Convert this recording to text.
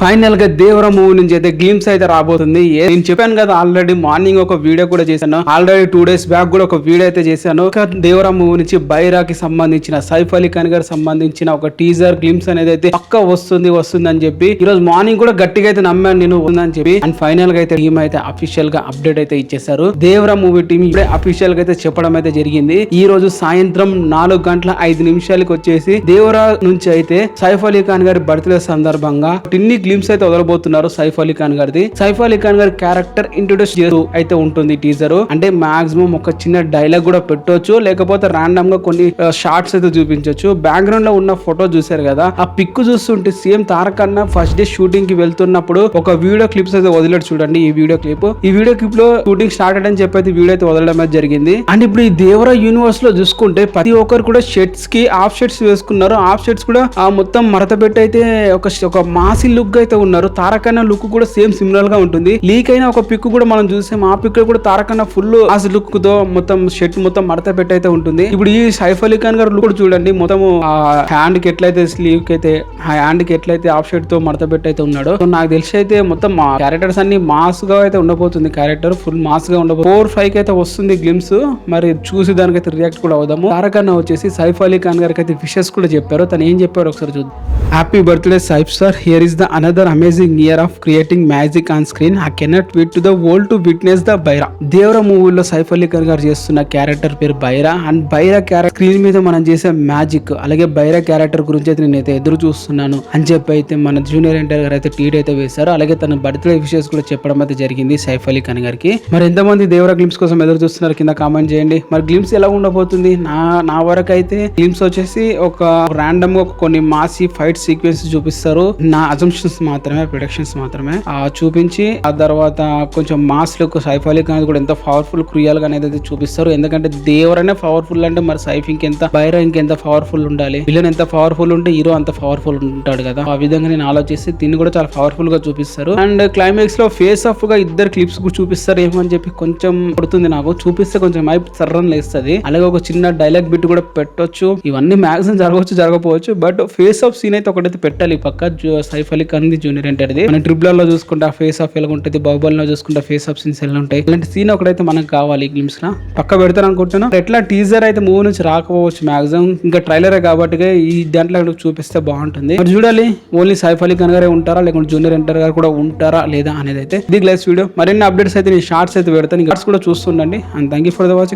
Final గా దేవర movie నుంచి అయితే గ్లిమ్స్ అయితే రాబోతుంది. నేను చెప్పాను కదా ఆల్రెడీ మార్నింగ్ ఒక వీడియో కూడా చేశాను. ఆల్రెడీ 2 days బ్యాక్ కూడా ఒక వీడియో అయితే చేశాను. దేవర మూవీ నుంచి బైరాకి సంబంధించిన సైఫ్ అలీ ఖాన్ గారికి సంబంధించిన ఒక టీజర్ గ్లిమ్స్ అనేది అయితే పక్క వస్తుంది అని చెప్పి ఈ రోజు మార్నింగ్ కూడా గట్టిగా అయితే నమ్మాను నేను ఉందని చెప్పి. అండ్ ఫైనల్ గా అయితే టీమ్ అయితే అఫీషియల్ గా అప్డేట్ అయితే ఇచ్చేసారు. దేవర మూవీ టీమ్ ఇప్పుడే అఫీషియల్ గా అయితే చెప్పడం అయితే జరిగింది. ఈ రోజు సాయంత్రం 4:05 వచ్చేసి దేవర నుంచి అయితే సైఫ్ అలీ ఖాన్ గారి బర్త్డే సందర్భంగా టిన్ని గ్లిమ్స్ అయితే వదలబోతున్నారు. సైఫ్ అలీ ఖాన్ గారిది. సైఫ్ అలీ ఖాన్ గారి క్యారెక్టర్ ఇంట్రొడ్యూస్ చేస్తూ అయితే ఉంటుంది టీజర్. అంటే మాక్సిమం ఒక చిన్న డైలాగ్ కూడా పెట్టవచ్చు, లేకపోతే రాండమ్ గా కొన్ని షార్ట్స్ అయితే చూపించవచ్చు. బ్యాక్గ్రౌండ్ లో ఉన్న ఫోటో చూసారు కదా, ఆ పిక్ చూస్తుంటే సేమ్ తారక్ అన్న ఫస్ట్ డే షూటింగ్ కి వెళ్తున్నప్పుడు ఒక వీడియో క్లిప్స్ అయితే వదిలేడు చూడండి. ఈ వీడియో క్లిప్ లో షూటింగ్ స్టార్ట్ అని చెప్పి అయితే వీడియో అయితే వదలడం అయితే జరిగింది. అండ్ ఇప్పుడు ఈ దేవర యూనివర్స్ లో చూసుకుంటే ప్రతి ఒక్కరు కూడా షర్ట్స్ కి హాఫ్ షర్ట్స్ వేసుకున్నారు. హాఫ్ షర్ట్స్ కూడా ఆ మొత్తం మడత పెట్టి అయితే ఒక మాసి లుక్ అయితే ఉన్నారు. తారక్ అన్న లుక్ కూడా సేమ్ సిమిలర్ గా ఉంటుంది. లీక్ అయిన ఒక పిక్ కూడా మనం చూసాం. ఆ పిక్ కూడా తారక్ అన్న ఫుల్ మాస్ లుక్ తో మొత్తం షర్ట్ మొత్తం మడత పెట్టి అయితే ఉంటుంది. ఇప్పుడు ఈ సైఫ్ అలీ ఖాన్ గారు లుక్ కూడా చూడండి. మొత్తం ఆ హ్యాండ్ కి ఎట్లయితే స్లీవ్ కి అయితే హ్యాండ్ కి ఎట్లయితే హాఫ్ షర్ట్ తో మడత పెట్టి అయితే ఉన్నాడు. సో నాకు తెలిసి అయితే మొత్తం మా క్యారెక్టర్స్ అన్ని మాస్ గా అయితే ఉండబోతుంది. క్యారెక్టర్ ఫుల్ మాస్ గా ఉండబోతుంది. 4-5 అయితే వస్తుంది గ్లిమ్స్. మరి చూసి దానికైతే రియాక్ట్ కూడా అవుదాము. తారక్ అన్న వచ్చేసి సైఫ్ అలీ ఖాన్ గారికి అయితే విషెస్ కూడా చెప్పారు. తను ఏం చెప్పారు ఒకసారి చూద్దాం. Happy birthday Saif sir, here is the another amazing year of creating magic on screen. I cannot wait to the world to witness the Bhaira. Devara మూవీలో సైఫ్ అలీ ఖాన్ గారు చేస్తున్న క్యారెక్టర్ పేరు Bhaira. And Bhaira character screen మీద మనం చేసే మ్యాజిక్, అలాగే బైరా క్యారెక్టర్ గురించి అయితే నేనైతే ఎదురు చూస్తున్నాను అని చెప్పి అయితే మన జూనియర్ ఎన్టీఆర్ గారు అయితే ట్వీట్ అయితే వేశారు. అలాగే తన బర్త్డే విషెస్ కూడా చెప్పడం అయితే జరిగింది సైఫ్ అలీ ఖాన్ గారికి. మరి ఎంతమంది దేవర గ్లిమ్స్ కోసం ఎదురు చూస్తున్నారు కింద కామెంట్ చేయండి. మరి గ్లిమ్స్ ఎలా ఉండబోతుంది? నా వరకు అయితే గ్లిమ్స్ వచ్చేసి ఒక రాండమ్ గా కొన్ని మాసి ఫైట్ సీక్వెన్స్ చూపిస్తారు. నా అజంప్షన్స్ మాత్రమే, ప్రొడక్షన్స్ మాత్రమే చూపించి ఆ తర్వాత కొంచెం మాస్ లుక్ సైఫ్ అలీ ఖాన్ కూడా ఎంత పవర్ఫుల్ క్రియల్ గా అనేది చూపిస్తారు. ఎందుకంటే దేవరనే పవర్ఫుల్ అంటే మరి సైఫ్ ఇంకెంత, బైరా ఇంకెంత పవర్ఫుల్ ఉండాలి. విలన్ ఎంత పవర్ఫుల్ ఉంటే హీరో అంత పవర్ఫుల్ ఉంటాడు కదా. ఆ విధంగా నేను ఆలోచిస్తే దీన్ని కూడా చాలా పవర్ఫుల్ గా చూపిస్తారు. అండ్ క్లైమాక్స్ లో ఫేస్ ఆఫ్ గా ఇద్దరు క్లిప్స్ చూపిస్తారు ఏమో అని చెప్పి కొంచెం పడుతుంది నాకు. చూపిస్తే కొంచెం హైప్ సర్రని లేస్తుంది. అలాగే ఒక చిన్న డైలాగ్ బిట్ కూడా పెట్టొచ్చు. ఇవన్నీ మ్యాక్సిమం జరగవచ్చు, జరగకపోవచ్చు. బట్ ఫేస్ ఆఫ్ సీన్ అయితే ఒకటైతే పెట్టాలి పక్క. సైఫ్ అలీ ఖాన్ జూనియర్ ఎన్టీఆర్ది. మన ట్రిపుల్ లో చూసుకుంటే ఆ ఫేస్ ఆఫ్ ఎలా ఉంటుంది, బాహుబలి లో చూసుకుంటే ఫేస్ ఆఫ్ సీన్స్ ఎలా ఉంటాయి. ఇలాంటి సీన్ ఒకటైతే మనకు కావాలి గ్లిమ్స్ లా. పక్క పెడతాను అనుకుంటున్నా. ఎట్లా టీజర్ అయితే మూవీ నుంచి రాకపోవచ్చు మాక్సిమం. ఇంకా ట్రైలరే కాబట్టి ఈ దాంట్లో చూపిస్తే బాగుంటుంది. మరి చూడాలి ఓన్లీ సైఫ్ అలీ ఖాన్ గారే ఉంటారా, లేకుంటే జూనియర్ ఎన్టీఆర్ గారు కూడా ఉంటారా లేదా అనేది అయితే. ఇది గ్లాస్ వీడియో. మరిన్ని అప్డేట్స్ అయితే నేను షార్ట్స్ అయితే పెడతాను. షార్ట్స్ కూడా చూస్తుండండి. And thank you for the watching.